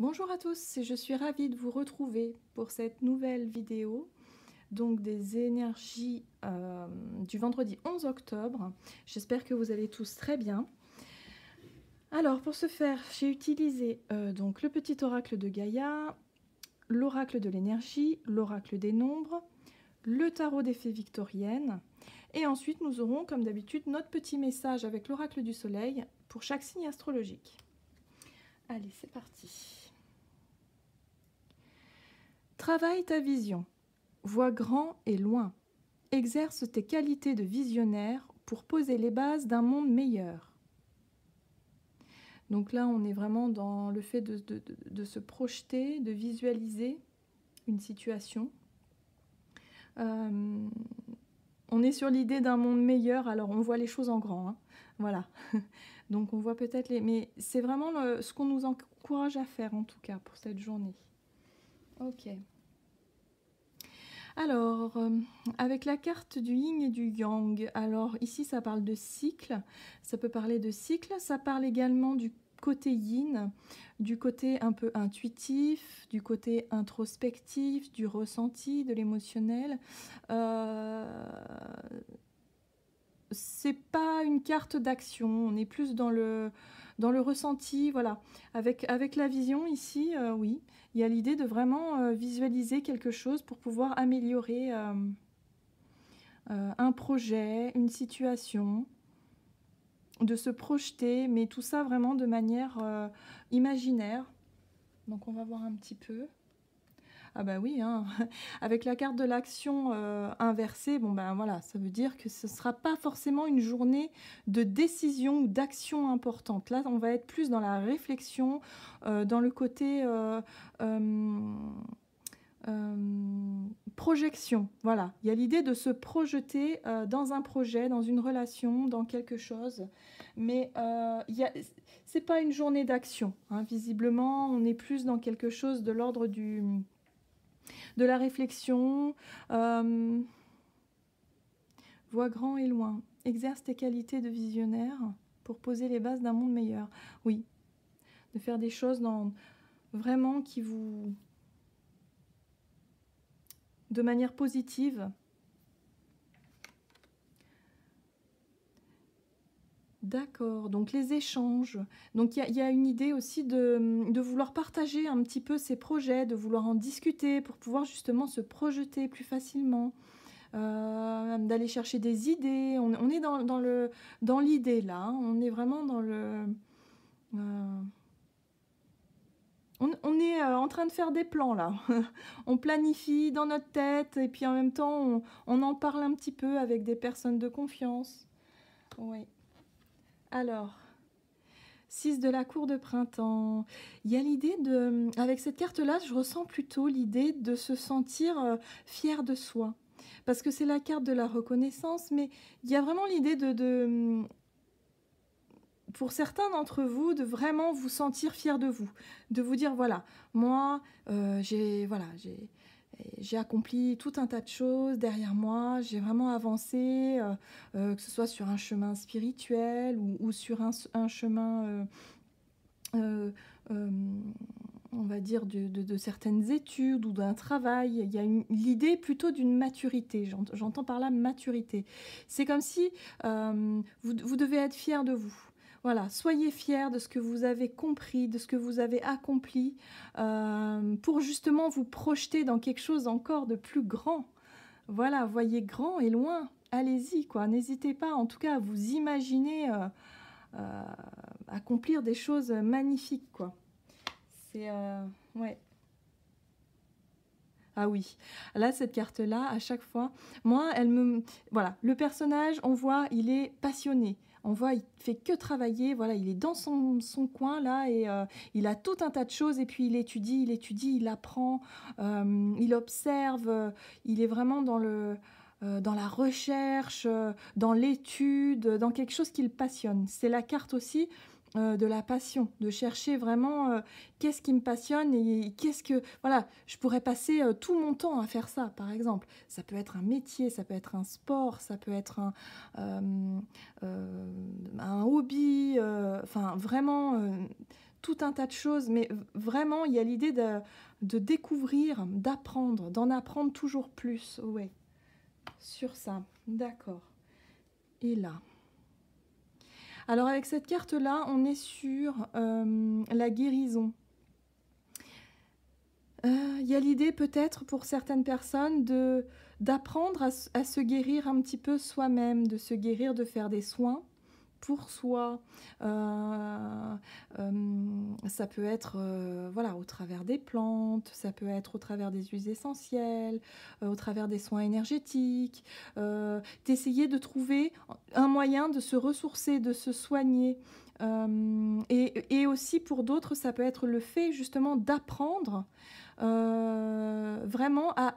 Bonjour à tous, et je suis ravie de vous retrouver pour cette nouvelle vidéo, donc des énergies du vendredi 11 octobre. J'espère que vous allez tous très bien. Alors pour ce faire, j'ai utilisé donc le petit oracle de Gaïa, l'oracle de l'énergie, l'oracle des nombres, le tarot des fées victoriennes, et ensuite nous aurons comme d'habitude notre petit message avec l'oracle du soleil pour chaque signe astrologique. Allez, c'est parti. Travaille ta vision. Vois grand et loin. Exerce tes qualités de visionnaire pour poser les bases d'un monde meilleur. Donc là, on est vraiment dans le fait de se projeter, de visualiser une situation. On est sur l'idée d'un monde meilleur, alors on voit les choses en grand. Hein. Voilà. Donc on voit peut-être les... Mais c'est vraiment ce qu'on nous encourage à faire, en tout cas, pour cette journée. Ok. Alors, avec la carte du yin et du yang, alors ici ça parle de cycle, ça peut parler de cycle, ça parle également du côté yin, du côté un peu intuitif, du côté introspectif, du ressenti, de l'émotionnel. C'est pas une carte d'action, on est plus dans le ressenti, voilà. Avec la vision ici, oui, il y a l'idée de vraiment visualiser quelque chose pour pouvoir améliorer un projet, une situation, de se projeter, mais tout ça vraiment de manière imaginaire. Donc on va voir un petit peu. Ah bah oui, hein. Avec la carte de l'action inversée, bon ben voilà, ça veut dire que ce ne sera pas forcément une journée de décision ou d'action importante. Là, on va être plus dans la réflexion, dans le côté projection. Voilà, il y a l'idée de se projeter dans un projet, dans une relation, dans quelque chose. Mais c'est pas une journée d'action. Hein. Visiblement, on est plus dans quelque chose de l'ordre de la réflexion, vois grand et loin, exerce tes qualités de visionnaire pour poser les bases d'un monde meilleur. Oui, de faire des choses vraiment qui vous... de manière positive. D'accord, donc les échanges. Donc il y a une idée aussi de vouloir partager un petit peu ces projets, de vouloir en discuter pour pouvoir justement se projeter plus facilement. D'aller chercher des idées. On est dans l'idée là, hein. On est vraiment dans le... on est en train de faire des plans là. On planifie dans notre tête et puis en même temps on en parle un petit peu avec des personnes de confiance. Oui. Alors, 6 de la cour de printemps. Il y a l'idée de... Avec cette carte-là, je ressens plutôt l'idée de se sentir fier de soi. Parce que c'est la carte de la reconnaissance, mais il y a vraiment l'idée pour certains d'entre vous, de vraiment vous sentir fier de vous. De vous dire, voilà, moi, j'ai accompli tout un tas de choses derrière moi, j'ai vraiment avancé, que ce soit sur un chemin spirituel ou sur un chemin, euh, on va dire, de certaines études ou d'un travail. Il y a l'idée plutôt d'une maturité, j'entends par là maturité. C'est comme si vous devez être fier de vous. Voilà, soyez fiers de ce que vous avez compris, de ce que vous avez accompli, pour justement vous projeter dans quelque chose encore de plus grand. Voilà, voyez grand et loin, allez-y, quoi. N'hésitez pas, en tout cas, à vous imaginer accomplir des choses magnifiques, quoi. C'est... ouais. Ah oui, là, cette carte-là, à chaque fois, moi, elle me... Voilà, le personnage, on voit, il est passionné. On voit, il fait que travailler, voilà, il est dans son coin, là, et il a tout un tas de choses, et puis il étudie, il apprend, il observe, il est vraiment dans la recherche, dans l'étude, dans quelque chose qui le passionne. C'est la carte aussi de la passion, de chercher vraiment qu'est-ce qui me passionne et qu'est-ce que... Voilà, je pourrais passer tout mon temps à faire ça, par exemple. Ça peut être un métier, ça peut être un sport, ça peut être un hobby, enfin vraiment tout un tas de choses, mais vraiment, il y a l'idée de découvrir, d'apprendre, d'en apprendre toujours plus. Ouais, sur ça, d'accord. Et là. Alors avec cette carte-là, on est sur la guérison. Il y a l'idée peut-être pour certaines personnes d'apprendre à se guérir un petit peu soi-même, de se guérir, de faire des soins pour soi. Ça peut être voilà, au travers des plantes, ça peut être au travers des huiles essentielles, au travers des soins énergétiques, d'essayer de trouver un moyen de se ressourcer, de se soigner. Et aussi pour d'autres, ça peut être le fait justement d'apprendre vraiment à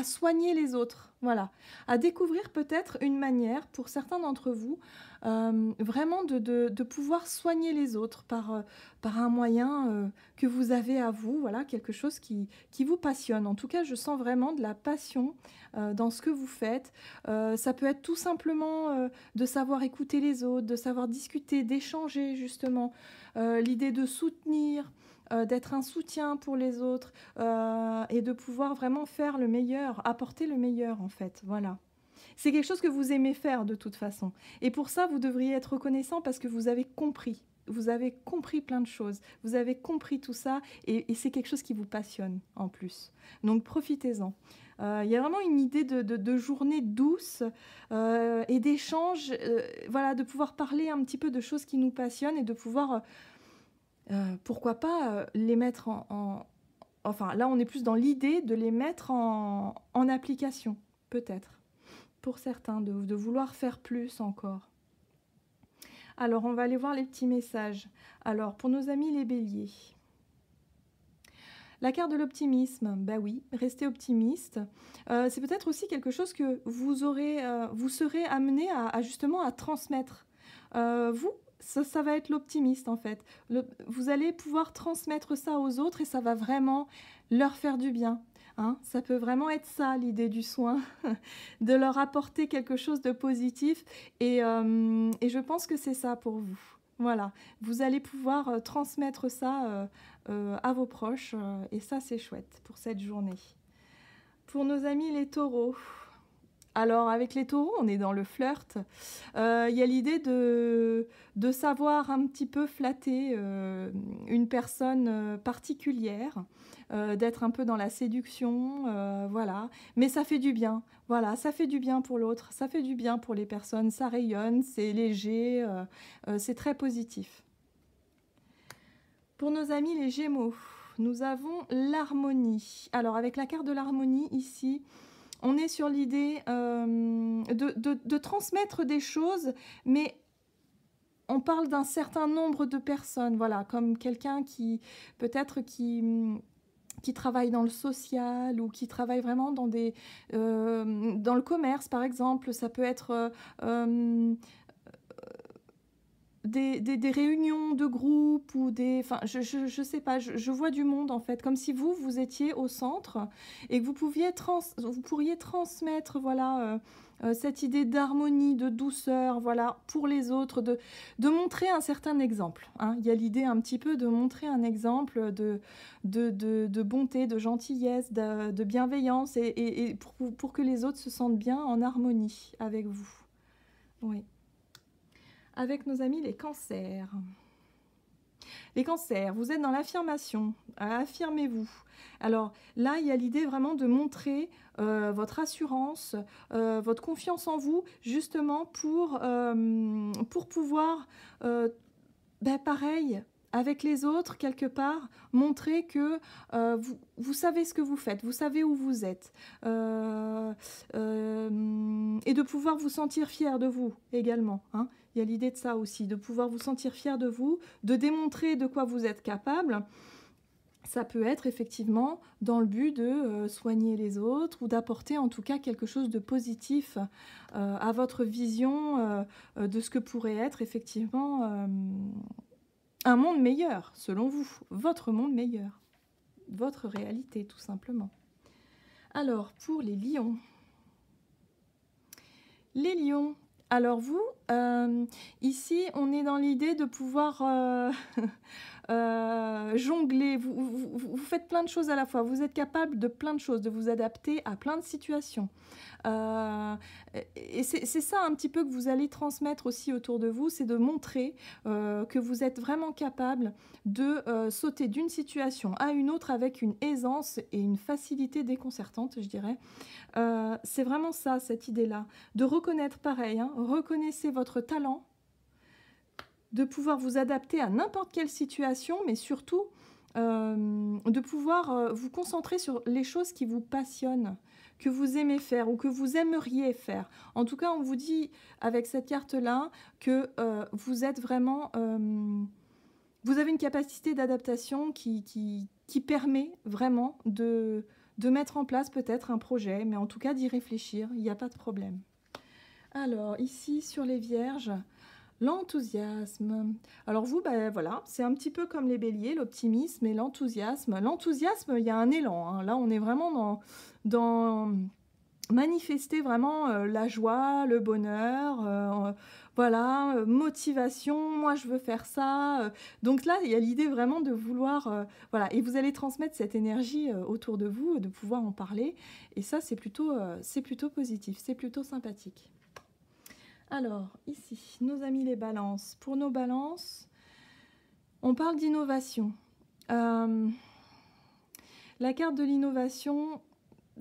soigner les autres, voilà, à découvrir peut-être une manière, pour certains d'entre vous, vraiment de pouvoir soigner les autres par un moyen que vous avez à vous, voilà, quelque chose qui vous passionne. En tout cas, je sens vraiment de la passion dans ce que vous faites. Ça peut être tout simplement de savoir écouter les autres, de savoir discuter, d'échanger justement, l'idée de soutenir, d'être un soutien pour les autres et de pouvoir vraiment faire le meilleur, apporter le meilleur en fait, voilà. C'est quelque chose que vous aimez faire de toute façon. Et pour ça, vous devriez être reconnaissant parce que vous avez compris. Vous avez compris plein de choses. Vous avez compris tout ça et c'est quelque chose qui vous passionne en plus. Donc profitez-en. Il y a vraiment une idée de journée douce et d'échange, voilà, de pouvoir parler un petit peu de choses qui nous passionnent et de pouvoir... pourquoi pas les mettre enfin, là, on est plus dans l'idée de les mettre en application, peut-être, pour certains, de vouloir faire plus encore. Alors, on va aller voir les petits messages. Alors, pour nos amis les béliers. La carte de l'optimisme, bah oui, restez optimiste. C'est peut-être aussi quelque chose que vous serez amené à justement à transmettre. Vous, ça va être l'optimiste en fait. Vous allez pouvoir transmettre ça aux autres et ça va vraiment leur faire du bien. Hein, ça peut vraiment être ça l'idée du soin, de leur apporter quelque chose de positif et je pense que c'est ça pour vous. Voilà, vous allez pouvoir transmettre ça à vos proches et ça c'est chouette pour cette journée. Pour nos amis les taureaux, alors avec les taureaux on est dans le flirt, il y a l'idée de savoir un petit peu flatter une personne particulière, d'être un peu dans la séduction, voilà, mais ça fait du bien, voilà, ça fait du bien pour l'autre, ça fait du bien pour les personnes, ça rayonne, c'est léger, c'est très positif. Pour nos amis les Gémeaux, nous avons l'harmonie. Alors avec la carte de l'harmonie ici, on est sur l'idée de transmettre des choses, mais on parle d'un certain nombre de personnes, voilà, comme quelqu'un qui peut-être qui travaille dans le social ou qui travaille vraiment dans dans le commerce par exemple. Ça peut être des réunions de groupe ou des... Enfin, je sais pas, je vois du monde en fait, comme si vous étiez au centre et que vous pourriez transmettre, voilà, cette idée d'harmonie, de douceur, voilà, pour les autres, de montrer un certain exemple. Hein. Il y a l'idée un petit peu de montrer un exemple de bonté, de gentillesse, de bienveillance et pour que les autres se sentent bien en harmonie avec vous. Oui. Avec nos amis les cancers. Les cancers, vous êtes dans l'affirmation, affirmez-vous. Alors là, il y a l'idée vraiment de montrer votre assurance, votre confiance en vous, justement pour pouvoir, pareil, avec les autres, quelque part, montrer que vous savez ce que vous faites, vous savez où vous êtes. Et de pouvoir vous sentir fier de vous également. Hein. Il y a l'idée de ça aussi, de pouvoir vous sentir fier de vous, de démontrer de quoi vous êtes capable. Ça peut être effectivement dans le but de soigner les autres ou d'apporter en tout cas quelque chose de positif à votre vision de ce que pourrait être effectivement un monde meilleur, selon vous, votre monde meilleur, votre réalité tout simplement. Alors, pour les lions. Les lions, alors vous, ici, on est dans l'idée de pouvoir jongler, vous faites plein de choses à la fois, vous êtes capable de plein de choses, de vous adapter à plein de situations. Euh, et c'est ça un petit peu que vous allez transmettre aussi autour de vous, c'est de montrer que vous êtes vraiment capable de sauter d'une situation à une autre avec une aisance et une facilité déconcertante, je dirais. C'est vraiment ça, cette idée-là, de reconnaître pareil, hein, reconnaissez votre talent, de pouvoir vous adapter à n'importe quelle situation, mais surtout de pouvoir vous concentrer sur les choses qui vous passionnent, que vous aimez faire ou que vous aimeriez faire. En tout cas, on vous dit avec cette carte-là que vous êtes vraiment... vous avez une capacité d'adaptation qui permet vraiment de mettre en place peut-être un projet, mais en tout cas d'y réfléchir, il n'y a pas de problème. Alors, ici, sur les Vierges, l'enthousiasme. Alors vous, ben voilà, c'est un petit peu comme les béliers, l'optimisme et l'enthousiasme. L'enthousiasme, il y a un élan, hein. Là, on est vraiment dans manifester vraiment la joie, le bonheur, voilà, motivation, moi je veux faire ça. Donc là, il y a l'idée vraiment de vouloir, voilà, et vous allez transmettre cette énergie autour de vous, de pouvoir en parler. Et ça, c'est plutôt positif, c'est plutôt sympathique. Alors, ici, nos amis les balances. Pour nos balances, on parle d'innovation. La carte de l'innovation,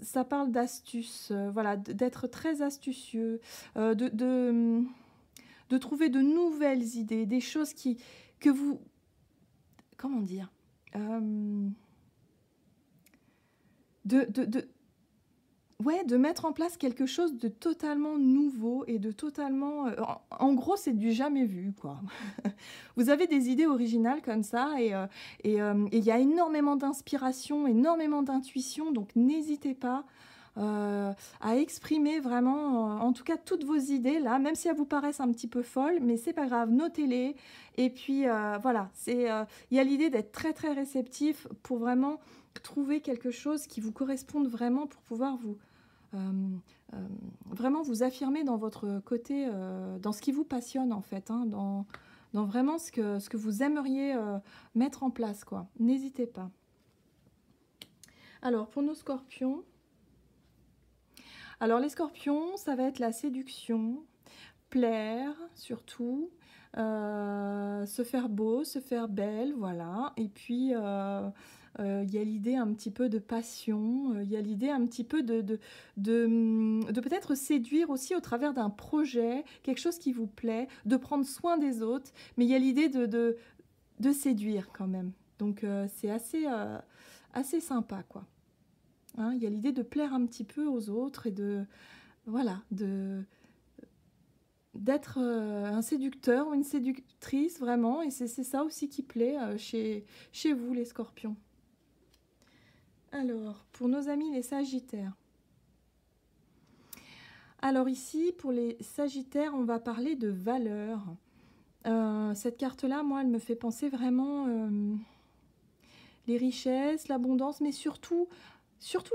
ça parle d'astuce, voilà, d'être très astucieux, de trouver de nouvelles idées, des choses que vous... Comment dire Ouais, de mettre en place quelque chose de totalement nouveau et de totalement... en gros, c'est du jamais vu, quoi. Vous avez des idées originales comme ça et il y a énormément d'inspiration, énormément d'intuition, donc n'hésitez pas à exprimer vraiment, en tout cas, toutes vos idées, là, même si elles vous paraissent un petit peu folles, mais c'est pas grave, notez-les. Et puis, voilà, il y a l'idée d'être très, très réceptif pour vraiment trouver quelque chose qui vous corresponde vraiment pour pouvoir vraiment vous affirmer dans votre côté, dans ce qui vous passionne en fait, hein, dans vraiment ce que vous aimeriez mettre en place, quoi. N'hésitez pas. Alors, pour nos scorpions, alors les scorpions, ça va être la séduction, plaire surtout, se faire beau, se faire belle, voilà. Et puis... il y a l'idée un petit peu de passion, il y a l'idée un petit peu de peut-être séduire aussi au travers d'un projet, quelque chose qui vous plaît, de prendre soin des autres, mais il y a l'idée de séduire quand même. Donc c'est assez sympa, quoi. Hein, il y a l'idée de plaire un petit peu aux autres et voilà, d'être un séducteur ou une séductrice, vraiment, et c'est ça aussi qui plaît chez vous, les scorpions. Alors, pour nos amis les sagittaires. Alors ici, pour les sagittaires, on va parler de valeurs. Cette carte-là, moi, elle me fait penser vraiment les richesses, l'abondance, mais surtout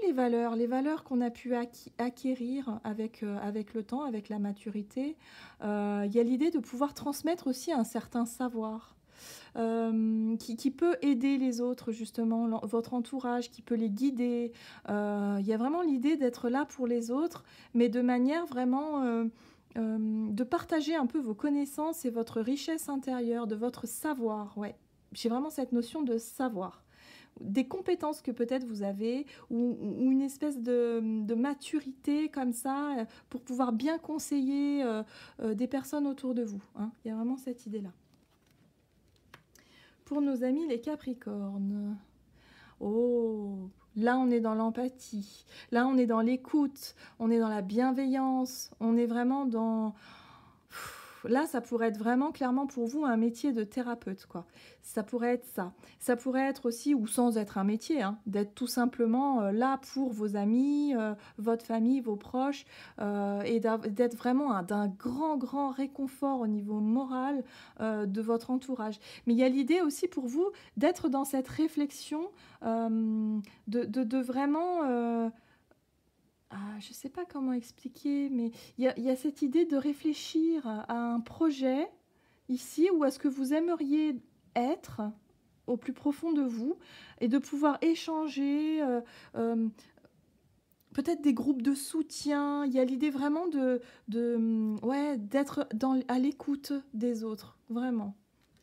les valeurs qu'on a pu acquérir avec le temps, avec la maturité. Il y a l'idée de pouvoir transmettre aussi un certain savoir. Qui peut aider les autres, justement, votre entourage, qui peut les guider. Il y a vraiment l'idée d'être là pour les autres, mais de manière vraiment de partager un peu vos connaissances et votre richesse intérieure, de votre savoir. Ouais. J'ai vraiment cette notion de savoir. Des compétences que peut-être vous avez, ou une espèce de maturité comme ça, pour pouvoir bien conseiller des personnes autour de vous. Hein. Il y a vraiment cette idée-là. Pour nos amis les Capricornes, oh, là on est dans l'empathie, là on est dans l'écoute, on est dans la bienveillance, on est vraiment dans... Là, ça pourrait être vraiment clairement pour vous un métier de thérapeute, quoi. Ça pourrait être ça. Ça pourrait être aussi, ou sans être un métier, hein, d'être tout simplement là pour vos amis, votre famille, vos proches, et d'être vraiment d'un grand, grand réconfort au niveau moral de votre entourage. Mais il y a l'idée aussi pour vous d'être dans cette réflexion, de vraiment... je ne sais pas comment expliquer, mais il y a cette idée de réfléchir à un projet ici, où est-ce que vous aimeriez être, au plus profond de vous et de pouvoir échanger, peut-être des groupes de soutien. Il y a l'idée vraiment ouais, d'être à l'écoute des autres, vraiment.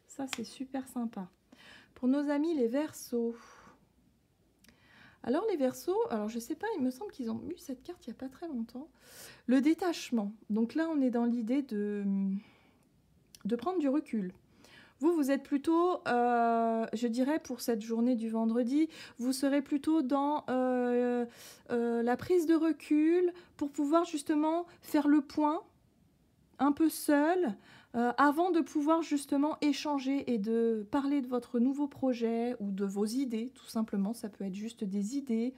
Ça, c'est super sympa. Pour nos amis les Verseaux. Alors les Verseaux, alors je sais pas, il me semble qu'ils ont eu cette carte il n'y a pas très longtemps. Le détachement. Donc là, on est dans l'idée de prendre du recul. Vous êtes plutôt, je dirais pour cette journée du vendredi, vous serez plutôt dans la prise de recul pour pouvoir justement faire le point un peu seul avant de pouvoir justement échanger et de parler de votre nouveau projet ou de vos idées, tout simplement. Ça peut être juste des idées,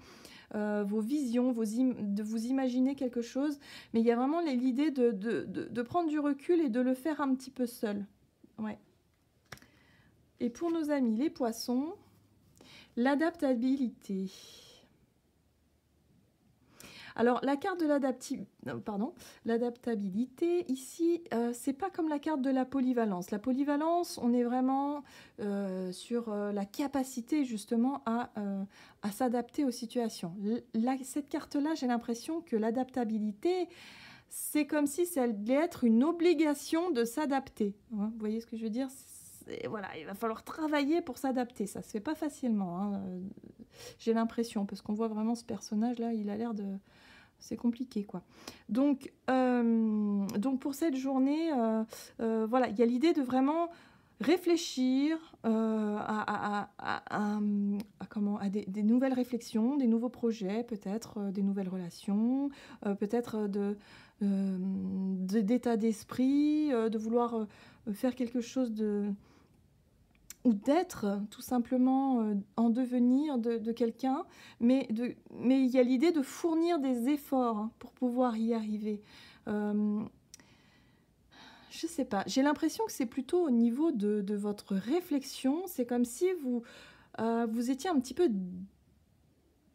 vos visions, de vous imaginer quelque chose. Mais il y a vraiment l'idée de prendre du recul et de le faire un petit peu seul. Ouais. Et pour nos amis les poissons, l'adaptabilité. Alors, la carte de l'adaptabilité, ici, c'est pas comme la carte de la polyvalence. La polyvalence, on est vraiment sur la capacité, justement, à s'adapter aux situations. Cette carte-là, j'ai l'impression que l'adaptabilité, c'est comme si ça allait être une obligation de s'adapter. Hein, vous voyez ce que je veux dire? Voilà, il va falloir travailler pour s'adapter. Ça se fait pas facilement, hein. J'ai l'impression, parce qu'on voit vraiment ce personnage-là, il a l'air de... C'est compliqué, quoi. Donc pour cette journée, voilà, il y a l'idée de vraiment réfléchir à des nouvelles réflexions, des nouveaux projets, peut-être des nouvelles relations, peut-être d'état d'esprit, de vouloir faire quelque chose ou d'être tout simplement en devenir de quelqu'un, mais il y a l'idée de fournir des efforts hein, pour pouvoir y arriver. Je sais pas, j'ai l'impression que c'est plutôt au niveau de votre réflexion, c'est comme si vous étiez un petit peu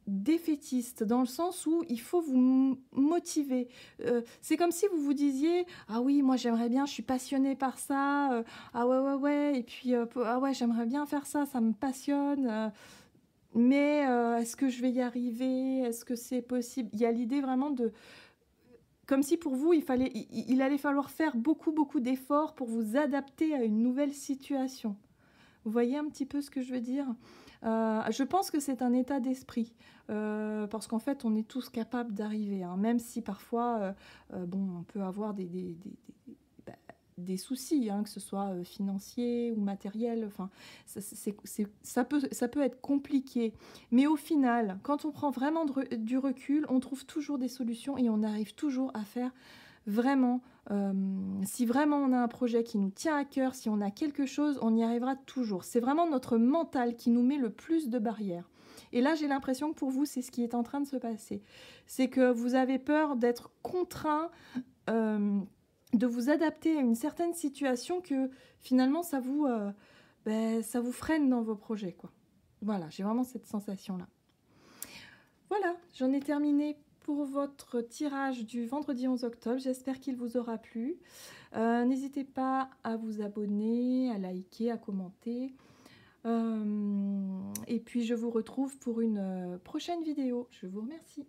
défaitiste, dans le sens où il faut vous motiver. C'est comme si vous vous disiez « Ah oui, moi j'aimerais bien, je suis passionnée par ça, ah ouais, ouais, ouais, et puis ah ouais, j'aimerais bien faire ça, ça me passionne, mais est-ce que je vais y arriver? Est-ce que c'est possible ?» Il y a l'idée vraiment de... Comme si pour vous, il allait falloir faire beaucoup, beaucoup d'efforts pour vous adapter à une nouvelle situation. Vous voyez un petit peu ce que je veux dire? Je pense que c'est un état d'esprit, parce qu'en fait, on est tous capables d'arriver, hein, même si parfois, bon, on peut avoir des soucis, hein, que ce soit financier ou matériel, enfin, ça peut être compliqué. Mais au final, quand on prend vraiment du recul, on trouve toujours des solutions et on arrive toujours à faire vraiment, si vraiment on a un projet qui nous tient à cœur, si on a quelque chose, on y arrivera toujours. C'est vraiment notre mental qui nous met le plus de barrières. Et là, j'ai l'impression que pour vous, c'est ce qui est en train de se passer. C'est que vous avez peur d'être contraint, de vous adapter à une certaine situation que finalement, ça vous freine dans vos projets, quoi. Voilà, j'ai vraiment cette sensation-là. Voilà, j'en ai terminé pour votre tirage du vendredi 11 octobre. J'espère qu'il vous aura plu. N'hésitez pas à vous abonner, à liker, à commenter. Et puis, je vous retrouve pour une prochaine vidéo. Je vous remercie.